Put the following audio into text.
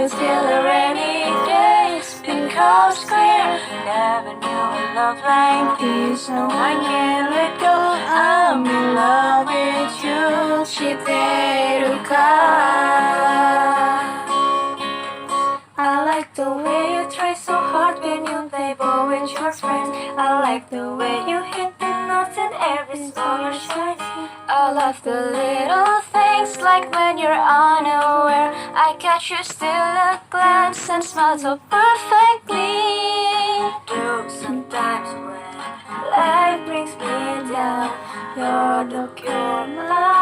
till a rainy day. Spin coast clear. Never knew a love like this. No, I can't let go. I'm in love with you. 시대루가. I like the way you try so hard when you play ball with your friends. I like the way you hit the notes in every song you shine. I love the little things like when you're unaware. I catch you still a glance and smile so perfectly. Do sometimes when life brings me down, you're the cure, my